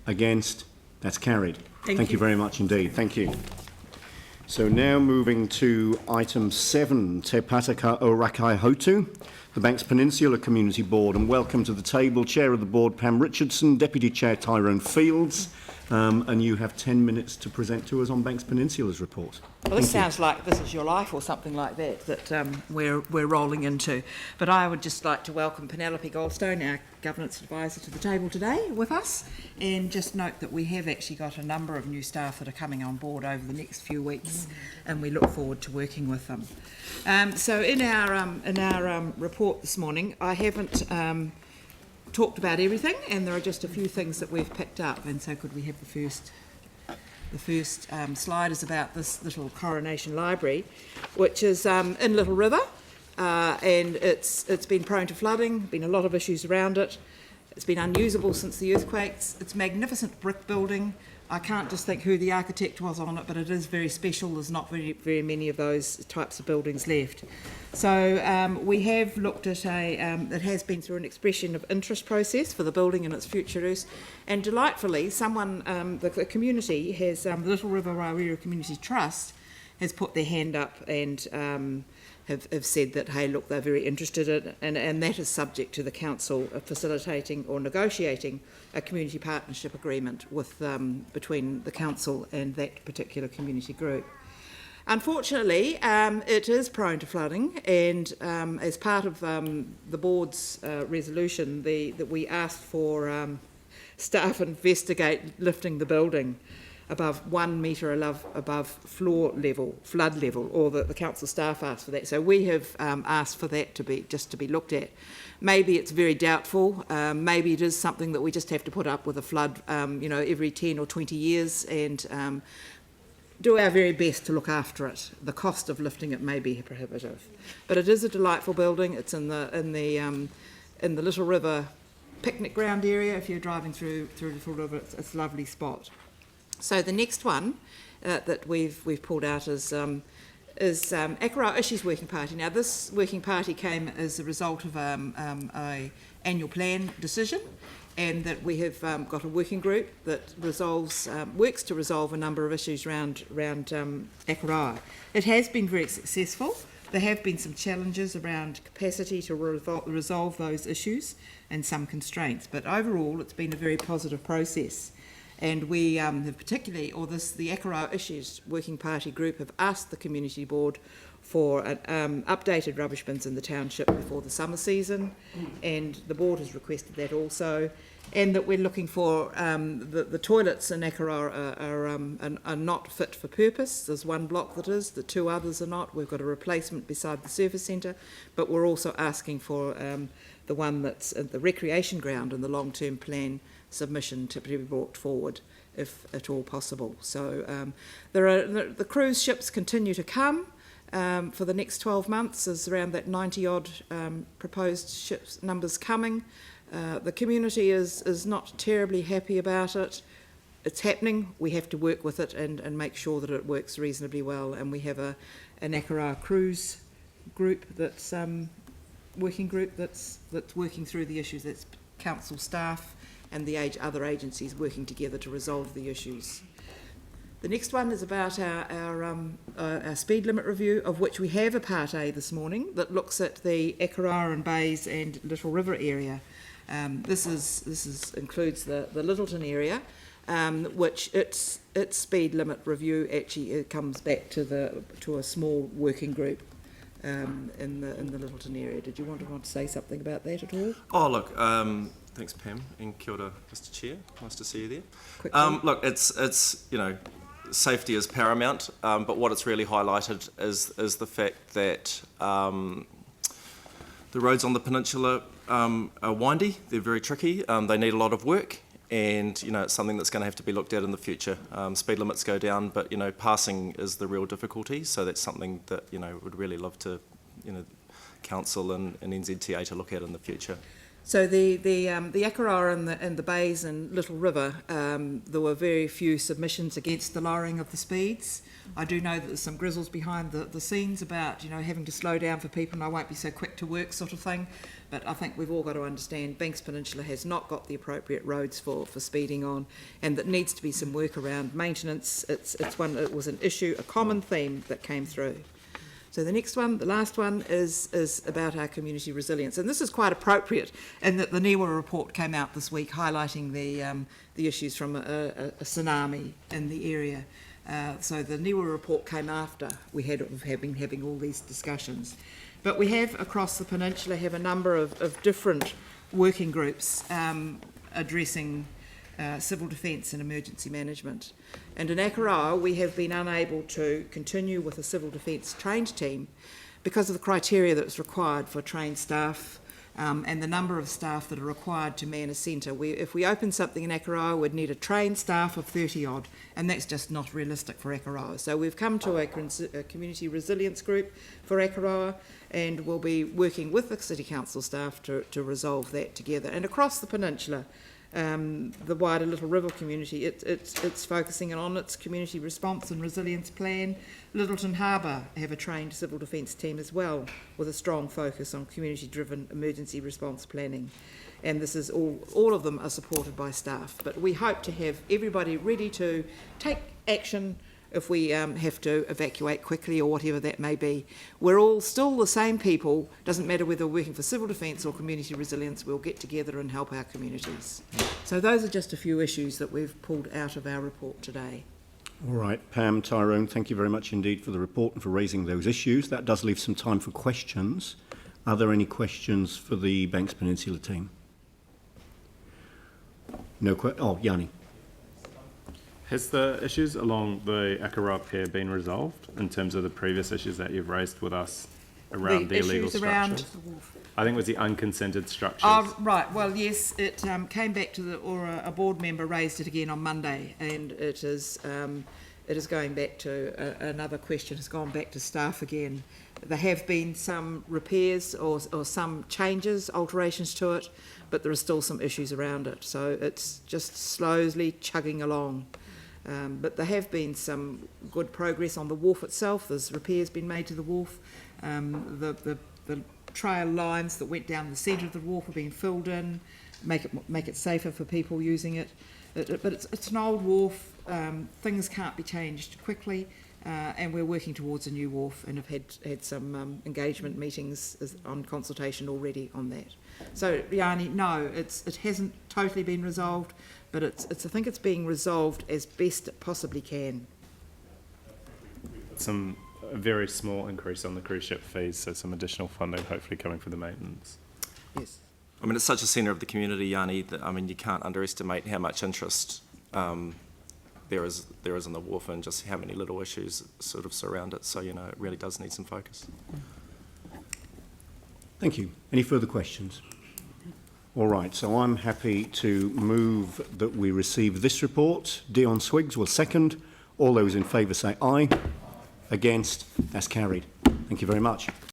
Against? That's carried. Thank you very much indeed. Thank you. So now moving to item 7, Te Pātaka o Rākaihautū, the Banks Peninsula Community Board, and welcome to the table Chair of the Board Pam Richardson, Deputy Chair Tyrone Fields, and you have 10 minutes to present to us on Banks Peninsula's report. Well, this sounds like This Is Your Life or something like that we're rolling into. But I would just like to welcome Penelope Goldstone, our Governance Advisor, to the table today with us, and just note that we have actually got a number of new staff that are coming on board over the next few weeks, and we look forward to working with them. So in our report this morning, I haven't talked about everything, and there are just a few things that we've picked up. And so could we have the first slide is about this little Coronation Library, which is in Little River, and it's been prone to flooding, been a lot of issues around it. It's been unusable since the earthquakes. It's a magnificent brick building. I can't just think who the architect was on it, but it is very special. There's not very many of those types of buildings left. So we have looked at it has been through an expression of interest process for the building and its future use, and delightfully the community has, the Little River Wairere Community Trust has put their hand up and have said that, hey, look, they're very interested in it, and that is subject to the council facilitating or negotiating a community partnership agreement with between the council and that particular community group. Unfortunately, it is prone to flooding, and as part of the board's resolution, that we asked for staff investigate lifting the building above 1 metre above flood level, or the council staff asked for that. So we have asked for that to be looked at. Maybe it's very doubtful. Maybe it is something that we just have to put up with a flood, every 10 or 20 years, and do our very best to look after it. The cost of lifting it may be prohibitive, but it is a delightful building. It's in the Little River picnic ground area. If you're driving through Little River, it's a lovely spot. So the next one that we've pulled out is Ākaro Issues Working Party. Now this working party came as a result of a annual plan decision, and that we have got a working group that works to resolve a number of issues around Ākaro. It has been very successful. There have been some challenges around capacity to resolve those issues and some constraints, but overall it's been a very positive process. And we have particularly, the Ākaro Issues Working Party group have asked the Community Board for updated rubbish bins in the township before the summer season, and the board has requested that also, and that we're looking for the toilets in Ākaro are not fit for purpose. There's one block that is, the two others are not. We've got a replacement beside the service centre, but we're also asking for the one that's at the recreation ground in the long-term plan submission to be brought forward if at all possible. So the cruise ships continue to come for the next 12 months. There's around that 90 odd proposed ships numbers coming. The community is not terribly happy about it. It's happening. We have to work with it and make sure that it works reasonably well, and we have an Ākaro cruise group that's working group that's working through the issues. That's council staff and the other agencies working together to resolve the issues. The next one is about our speed limit review, of which we have a Part A this morning that looks at the Ākaro and Bays and Little River area. This includes the Littleton area, which its speed limit review actually comes back to a small working group in the Littleton area. Did you want to say something about that at all? Oh, look, thanks Pam, and kia ora, Mr. Chair. Nice to see you there. Look, it's safety is paramount, but what it's really highlighted is the fact that the roads on the peninsula are windy. They're very tricky. They need a lot of work, and it's something that's going to have to be looked at in the future. Speed limits go down, but passing is the real difficulty. So that's something that would really love to council and NZTA to look at in the future. So the Ākaro and the Bays and Little River, there were very few submissions against the lowering of the speeds. I do know that there's some grizzles behind the scenes about having to slow down for people, and I won't be so quick to work sort of thing. But I think we've all got to understand Banks Peninsula has not got the appropriate roads for speeding on, and that needs to be some work around maintenance. It was an issue, a common theme that came through. So the next one, the last one, is about our community resilience. And this is quite appropriate in that the NIWA report came out this week highlighting the issues from a tsunami in the area. So the NIWA report came after we have been having all these discussions. But we have, across the peninsula, have a number of different working groups addressing civil defence and emergency management. And in Akaroa, we have been unable to continue with a civil defence trained team because of the criteria that is required for trained staff and the number of staff that are required to man a centre. If we open something in Akaroa, we'd need a trained staff of 30 odd, and that's just not realistic for Akaroa. So we've come to a community resilience group for Akaroa, and we'll be working with the City Council staff to resolve that together. And across the peninsula, the wider Little River community, it's focusing on its community response and resilience plan. Littleton Harbour have a trained civil defence team as well, with a strong focus on community-driven emergency response planning. And this is all of them are supported by staff. But we hope to have everybody ready to take action if we have to evacuate quickly or whatever that may be. We're all still the same people. Doesn't matter whether we're working for civil defence or community resilience, we'll get together and help our communities. So those are just a few issues that we've pulled out of our report today. All right, Pam, Tyrone, thank you very much indeed for the report and for raising those issues. That does leave some time for questions. Are there any questions for the Banks Peninsula team? No Yanni. Has the issues along the Akaroa Pier been resolved in terms of the previous issues that you've raised with us around the illegal structures? I think it was the unconsented structures. Oh, right. Well, yes, it came back to a board member raised it again on Monday, and it is going back to another question. Has gone back to staff again. There have been some repairs or some changes, alterations to it, but there are still some issues around it. So it's just slowly chugging along. But there have been some good progress on the wharf itself. There's repairs been made to the wharf. The trail lines that went down the centre of the wharf have been filled in, make it safer for people using it. But it's an old wharf. Things can't be changed quickly, and we're working towards a new wharf and have had some engagement meetings on consultation already on that. So, Yanni, no, it hasn't totally been resolved, but I think it's being resolved as best it possibly can. A very small increase on the cruise ship fees, so some additional funding hopefully coming for the maintenance. Yes. I mean, it's such a centre of the community, Yanni, that, I mean, you can't underestimate how much interest there is in the wharf and just how many little issues sort of surround it. So, you know, it really does need some focus. Thank you. Any further questions? All right, so I'm happy to move that we receive this report. Dion Swiggs will second. All those in favour say aye. Against? That's carried. Thank you very much.